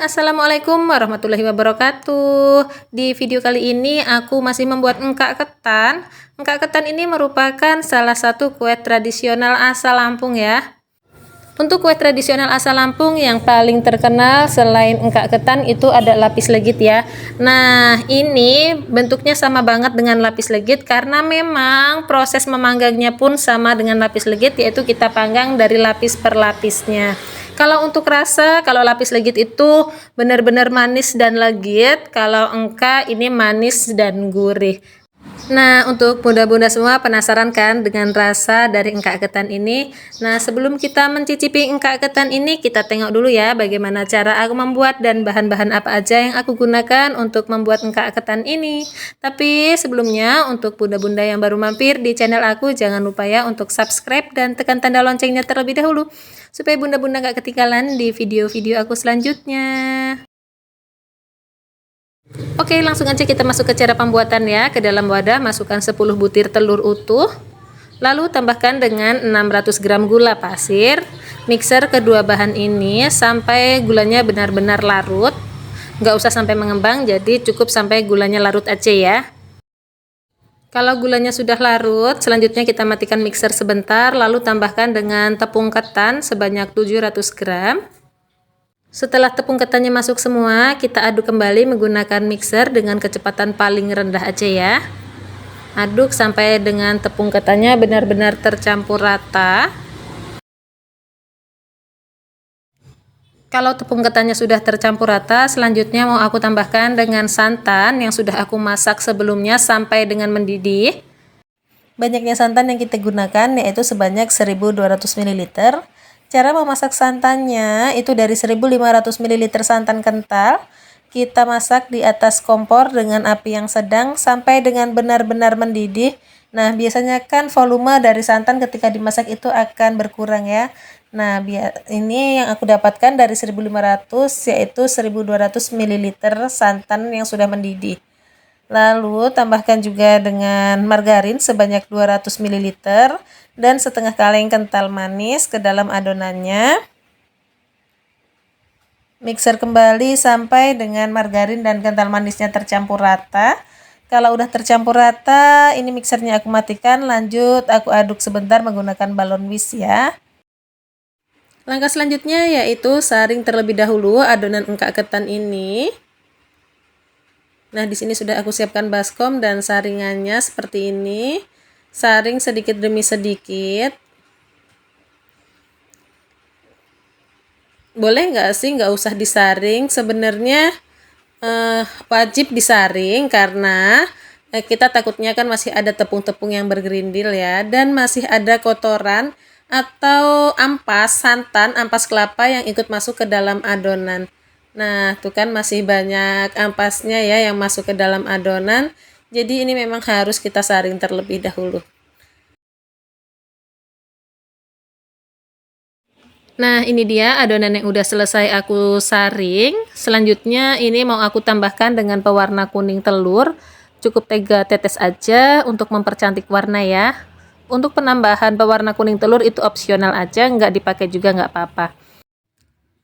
Assalamualaikum warahmatullahi wabarakatuh. Di video kali ini aku masih membuat engkak ketan. Engkak ketan ini merupakan salah satu kue tradisional asal Lampung ya. Untuk kue tradisional asal Lampung yang paling terkenal selain engkak ketan itu ada lapis legit ya. Nah, ini bentuknya sama banget dengan lapis legit karena memang proses memanggangnya pun sama dengan lapis legit, yaitu kita panggang dari lapis per lapisnya. Kalau untuk rasa, kalau lapis legit itu benar-benar manis dan legit, kalau engkak ini manis dan gurih. Nah, untuk bunda-bunda semua penasaran kan dengan rasa dari engkak ketan ini? Nah, sebelum kita mencicipi engkak ketan ini, kita tengok dulu ya bagaimana cara aku membuat dan bahan-bahan apa aja yang aku gunakan untuk membuat engkak ketan ini. Tapi sebelumnya, untuk bunda-bunda yang baru mampir di channel aku, jangan lupa ya untuk subscribe dan tekan tanda loncengnya terlebih dahulu, supaya bunda-bunda gak ketinggalan di video-video aku selanjutnya. Oke, langsung aja kita masuk ke cara pembuatan ya. Ke dalam wadah masukkan 10 butir telur utuh. Lalu tambahkan dengan 600 gram gula pasir. Mixer kedua bahan ini sampai gulanya benar-benar larut. Nggak usah sampai mengembang, jadi cukup sampai gulanya larut aja ya. Kalau gulanya sudah larut, selanjutnya kita matikan mixer sebentar, lalu tambahkan dengan tepung ketan sebanyak 700 gram. Setelah tepung ketannya masuk semua, kita aduk kembali menggunakan mixer dengan kecepatan paling rendah aja ya. Aduk sampai dengan tepung ketannya benar-benar tercampur rata. Kalau tepung ketannya sudah tercampur rata, selanjutnya mau aku tambahkan dengan santan yang sudah aku masak sebelumnya sampai dengan mendidih. Banyaknya santan yang kita gunakan yaitu sebanyak 1200 ml. Cara memasak santannya itu dari 1500 ml santan kental. Kita masak di atas kompor dengan api yang sedang sampai dengan benar-benar mendidih. Nah, biasanya kan volume dari santan ketika dimasak itu akan berkurang ya. Nah, ini yang aku dapatkan dari 1500 yaitu 1200 ml santan yang sudah mendidih. Lalu tambahkan juga dengan margarin sebanyak 200 ml dan setengah kaleng kental manis ke dalam adonannya. Mixer kembali sampai dengan margarin dan kental manisnya tercampur rata. Kalau udah tercampur rata, ini mixernya aku matikan, lanjut aku aduk sebentar menggunakan balon whisk ya. Langkah selanjutnya yaitu saring terlebih dahulu adonan engkak ketan ini. Nah, di sini sudah aku siapkan baskom dan saringannya seperti ini. Saring sedikit demi sedikit. Boleh nggak sih nggak usah disaring? Sebenarnya wajib disaring karena kita takutnya kan masih ada tepung-tepung yang bergerindil ya, dan masih ada kotoran atau ampas santan, ampas kelapa yang ikut masuk ke dalam adonan. Nah, tuh kan masih banyak ampasnya ya yang masuk ke dalam adonan. Jadi ini memang harus kita saring terlebih dahulu. Nah, ini dia adonan yang udah selesai aku saring. Selanjutnya ini mau aku tambahkan dengan pewarna kuning telur. Cukup 3 tetes aja untuk mempercantik warna ya. Untuk penambahan pewarna kuning telur itu opsional aja, nggak dipakai juga nggak apa-apa.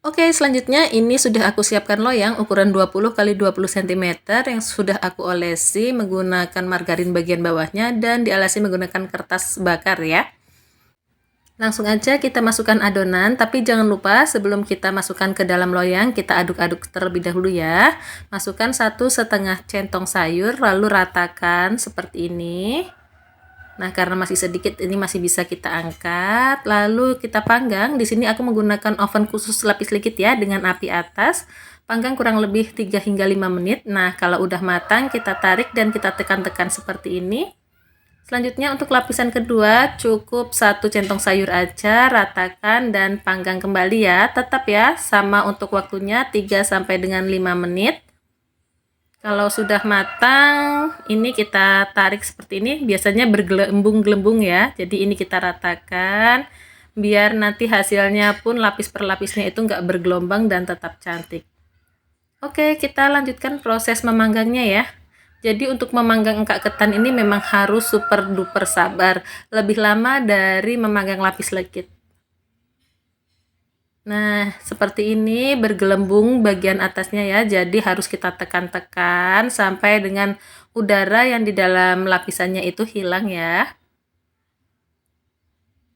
Oke, selanjutnya ini sudah aku siapkan loyang ukuran 20 x 20 cm yang sudah aku olesi menggunakan margarin bagian bawahnya dan dialasi menggunakan kertas bakar ya. Langsung aja kita masukkan adonan, tapi jangan lupa sebelum kita masukkan ke dalam loyang, kita aduk-aduk terlebih dahulu ya. Masukkan 1,5 centong sayur, lalu ratakan seperti ini. Nah, karena masih sedikit ini masih bisa kita angkat, lalu kita panggang. Di sini aku menggunakan oven khusus lapis legit ya dengan api atas. Panggang kurang lebih 3 hingga 5 menit. Nah, kalau udah matang kita tarik dan kita tekan-tekan seperti ini. Selanjutnya untuk lapisan kedua cukup 1 centong sayur aja, ratakan dan panggang kembali ya. Tetap ya sama untuk waktunya 3 sampai dengan 5 menit. Kalau sudah matang, ini kita tarik seperti ini, biasanya bergelembung-gelembung ya. Jadi ini kita ratakan, biar nanti hasilnya pun lapis per lapisnya itu nggak bergelombang dan tetap cantik. Oke, kita lanjutkan proses memanggangnya ya. Jadi untuk memanggang engkak ketan ini memang harus super duper sabar, lebih lama dari memanggang lapis legit. Nah, seperti ini bergelembung bagian atasnya ya. Jadi harus kita tekan-tekan sampai dengan udara yang di dalam lapisannya itu hilang ya.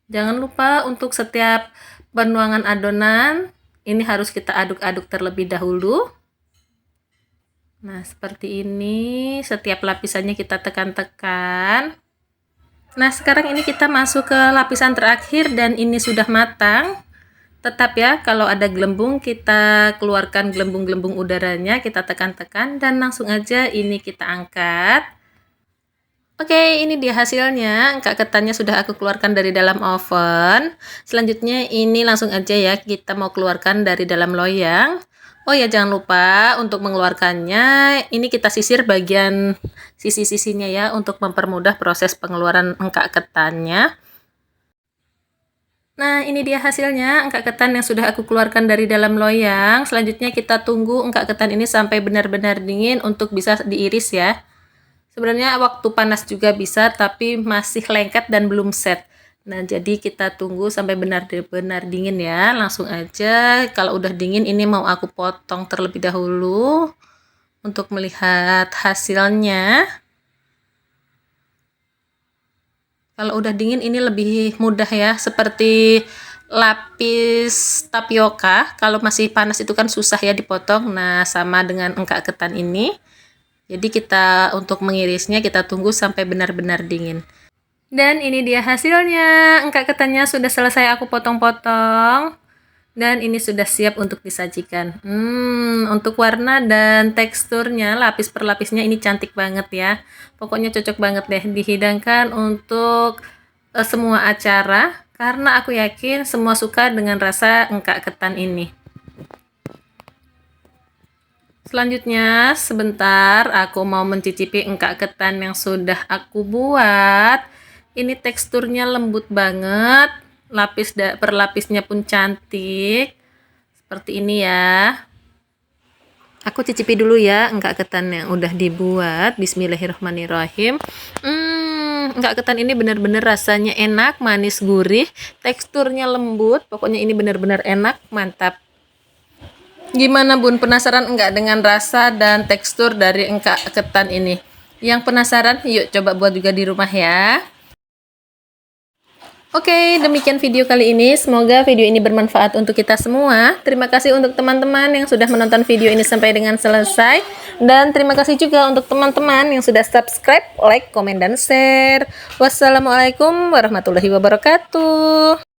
Jangan lupa untuk setiap penuangan adonan, ini harus kita aduk-aduk terlebih dahulu. Nah, seperti ini, setiap lapisannya kita tekan-tekan. Nah, sekarang ini kita masuk ke lapisan terakhir dan ini sudah matang. Tetap ya, kalau ada gelembung kita keluarkan gelembung-gelembung udaranya, kita tekan-tekan dan langsung aja ini kita angkat. Oke, ini dia hasilnya. Kak ketannya sudah aku keluarkan dari dalam oven. Selanjutnya ini langsung aja ya kita mau keluarkan dari dalam loyang. Oh ya, jangan lupa untuk mengeluarkannya, ini kita sisir bagian sisi-sisinya ya untuk mempermudah proses pengeluaran engkak ketannya. Nah, ini dia hasilnya engkak ketan yang sudah aku keluarkan dari dalam loyang. Selanjutnya kita tunggu engkak ketan ini sampai benar-benar dingin untuk bisa diiris ya. Sebenarnya waktu panas juga bisa, tapi masih lengket dan belum set. Nah, jadi kita tunggu sampai benar-benar dingin ya. Langsung aja, kalau udah dingin ini mau aku potong terlebih dahulu untuk melihat hasilnya. Kalau udah dingin ini lebih mudah ya, seperti lapis tapioka. Kalau masih panas itu kan susah ya dipotong. Nah, sama dengan engkak ketan ini. Jadi kita untuk mengirisnya kita tunggu sampai benar-benar dingin. Dan ini dia hasilnya. Engkak ketannya sudah selesai aku potong-potong. Dan ini sudah siap untuk disajikan. Untuk warna dan teksturnya, lapis per lapisnya ini cantik banget ya. Pokoknya cocok banget deh dihidangkan untuk semua acara. Karena aku yakin semua suka dengan rasa engkak ketan ini. Selanjutnya, sebentar aku mau mencicipi engkak ketan yang sudah aku buat. Ini teksturnya lembut banget, lapis per lapisnya pun cantik. Seperti ini ya. Aku cicipi dulu ya engkak ketan yang udah dibuat. Bismillahirrahmanirrahim. Engkak ketan ini benar-benar rasanya enak, manis, gurih, teksturnya lembut. Pokoknya ini benar-benar enak, mantap. Gimana Bun, penasaran enggak dengan rasa dan tekstur dari engkak ketan ini? Yang penasaran, yuk coba buat juga di rumah ya. Oke, demikian video kali ini. Semoga video ini bermanfaat untuk kita semua. Terima kasih untuk teman-teman yang sudah menonton video ini sampai dengan selesai. Dan terima kasih juga untuk teman-teman yang sudah subscribe, like, komen, dan share. Wassalamualaikum warahmatullahi wabarakatuh.